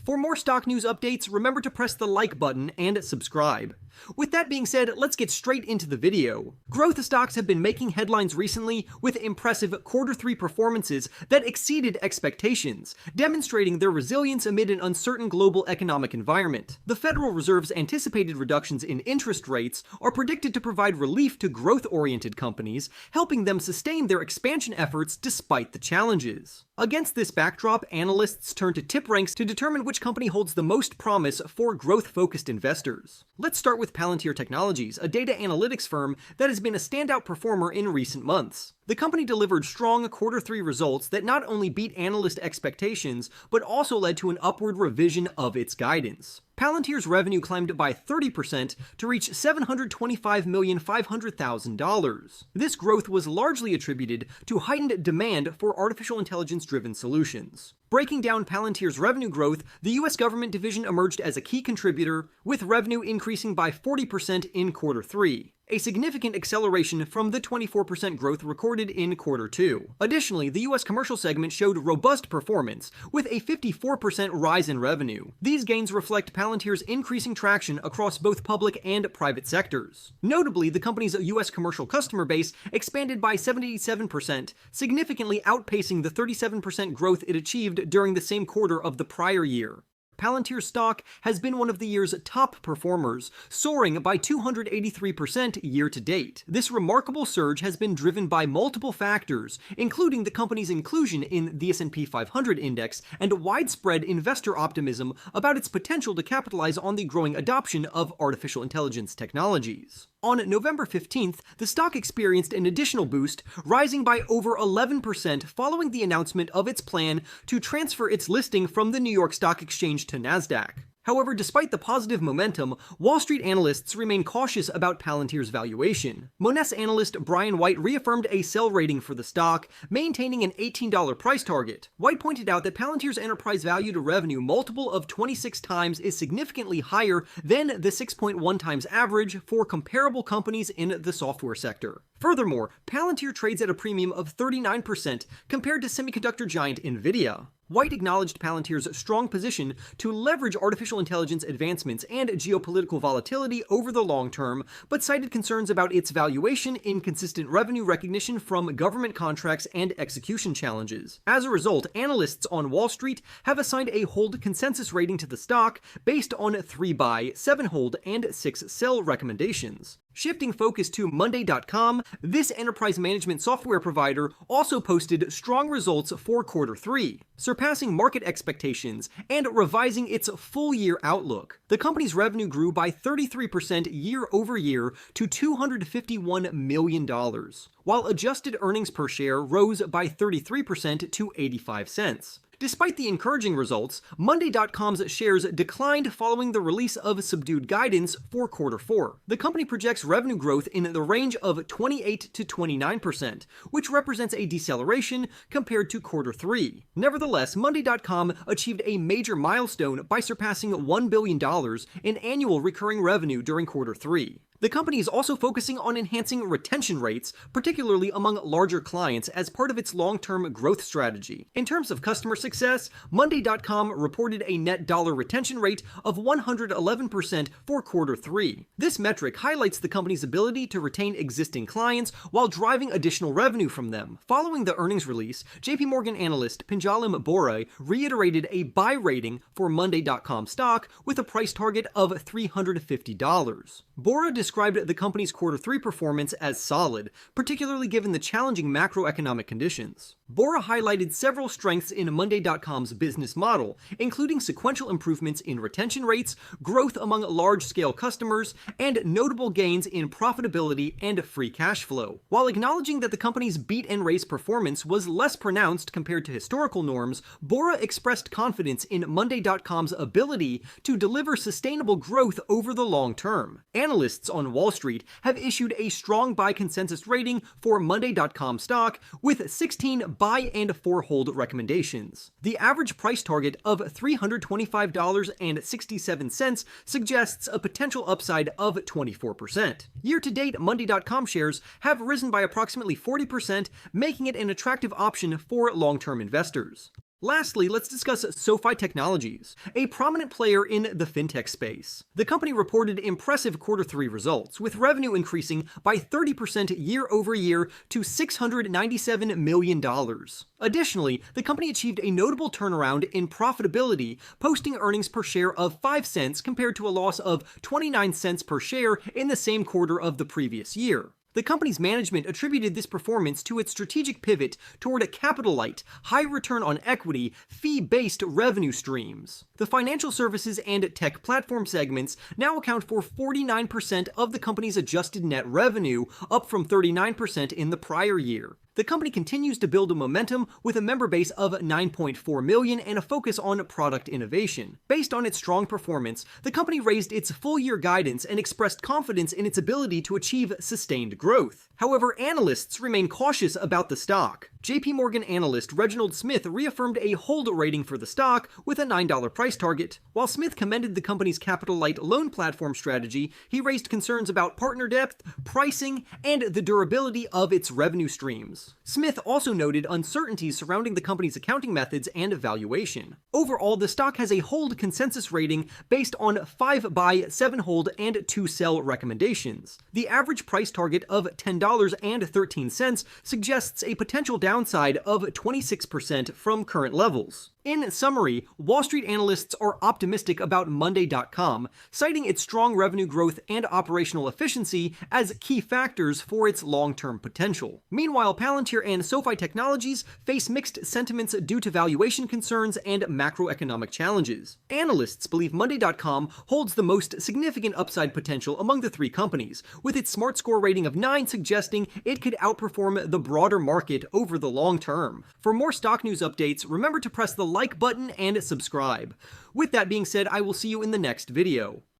For more stock news updates, remember to press the like button and subscribe. With that being said, let's get straight into the video. Growth stocks have been making headlines recently with impressive Q3 performances that exceeded expectations, demonstrating their resilience amid an uncertain global economic environment. The Federal Reserve's anticipated reductions in interest rates are predicted to provide relief to growth-oriented companies, helping them sustain their expansion efforts despite the challenges. Against this backdrop, analysts turn to tip ranks to determine which company holds the most promise for growth-focused investors. Let's start with Palantir Technologies, a data analytics firm that has been a standout performer in recent months. The company delivered strong Q3 results that not only beat analyst expectations, but also led to an upward revision of its guidance. Palantir's revenue climbed by 30% to reach $725,500,000. This growth was largely attributed to heightened demand for artificial intelligence-driven solutions. Breaking down Palantir's revenue growth, the US government division emerged as a key contributor, with revenue increasing by 40% in Q3. A significant acceleration from the 24% growth recorded in Q2. Additionally, the US commercial segment showed robust performance, with a 54% rise in revenue. These gains reflect Palantir's increasing traction across both public and private sectors. Notably, the company's US commercial customer base expanded by 77%, significantly outpacing the 37% growth it achieved during the same quarter of the prior year. Palantir's stock has been one of the year's top performers, soaring by 283% year-to-date. This remarkable surge has been driven by multiple factors, including the company's inclusion in the S&P 500 index and widespread investor optimism about its potential to capitalize on the growing adoption of artificial intelligence technologies. On November 15th, the stock experienced an additional boost, rising by over 11% following the announcement of its plan to transfer its listing from the New York Stock Exchange to NASDAQ. However, despite the positive momentum, Wall Street analysts remain cautious about Palantir's valuation. Monness analyst Brian White reaffirmed a sell rating for the stock, maintaining an $18 price target. White pointed out that Palantir's enterprise value to revenue multiple of 26 times is significantly higher than the 6.1 times average for comparable companies in the software sector. Furthermore, Palantir trades at a premium of 39% compared to semiconductor giant NVIDIA. White acknowledged Palantir's strong position to leverage artificial intelligence advancements and geopolitical volatility over the long term, but cited concerns about its valuation, inconsistent revenue recognition from government contracts, and execution challenges. As a result, analysts on Wall Street have assigned a hold consensus rating to the stock based on 3 buy, 7 hold, and 6 sell recommendations. Shifting focus to Monday.com, this enterprise management software provider also posted strong results for Q3, surpassing market expectations and revising its full-year outlook. The company's revenue grew by 33% year-over-year to $251 million, while adjusted earnings per share rose by 33% to 85 cents. Despite the encouraging results, Monday.com's shares declined following the release of subdued guidance for Q4. The company projects revenue growth in the range of 28 to 29%, which represents a deceleration compared to Q3. Nevertheless, Monday.com achieved a major milestone by surpassing $1 billion in annual recurring revenue during Q3. The company is also focusing on enhancing retention rates, particularly among larger clients, as part of its long-term growth strategy. In terms of customer success, Monday.com reported a net dollar retention rate of 111% for Q3. This metric highlights the company's ability to retain existing clients while driving additional revenue from them. Following the earnings release, JP Morgan analyst Pinjalim Bora reiterated a buy rating for Monday.com stock with a price target of $350. Bora described the company's Q3 performance as solid, particularly given the challenging macroeconomic conditions. Bora highlighted several strengths in Monday.com's business model, including sequential improvements in retention rates, growth among large-scale customers, and notable gains in profitability and free cash flow. While acknowledging that the company's beat-and-raise performance was less pronounced compared to historical norms, Bora expressed confidence in Monday.com's ability to deliver sustainable growth over the long term. Analysts on Wall Street have issued a strong buy consensus rating for Monday.com stock with 16 buy and 4 hold recommendations. The average price target of $325.67 suggests a potential upside of 24%. Year-to-date, Monday.com shares have risen by approximately 40%, making it an attractive option for long-term investors. Lastly, let's discuss SoFi Technologies, a prominent player in the fintech space. The company reported impressive Q3 results, with revenue increasing by 30% year over year to $697 million. Additionally, the company achieved a notable turnaround in profitability, posting earnings per share of 5 cents compared to a loss of 29 cents per share in the same quarter of the previous year. The company's management attributed this performance to its strategic pivot toward a capital-light, high return on equity, fee-based revenue streams. The financial services and tech platform segments now account for 49% of the company's adjusted net revenue, up from 39% in the prior year. The company continues to build a momentum with a member base of 9.4 million and a focus on product innovation. Based on its strong performance, the company raised its full-year guidance and expressed confidence in its ability to achieve sustained growth. However, analysts remain cautious about the stock. JP Morgan analyst Reginald Smith reaffirmed a hold rating for the stock with a $9 price target. While Smith commended the company's capital-light loan platform strategy, he raised concerns about partner depth, pricing, and the durability of its revenue streams. Smith also noted uncertainties surrounding the company's accounting methods and valuation. Overall, the stock has a hold consensus rating based on 5 buy, 7 hold, and 2 sell recommendations. The average price target of $10.13 suggests a potential downside of 26% from current levels. In summary, Wall Street analysts are optimistic about MNDY.com, citing its strong revenue growth and operational efficiency as key factors for its long-term potential. Meanwhile, Palantir and SoFi Technologies face mixed sentiments due to valuation concerns and macroeconomic challenges. Analysts believe MNDY.com holds the most significant upside potential among the 3 companies, with its smart score rating of 9 suggesting it could outperform the broader market over the long term. For more stock news updates, remember to press the like button and subscribe. With that being said, I will see you in the next video.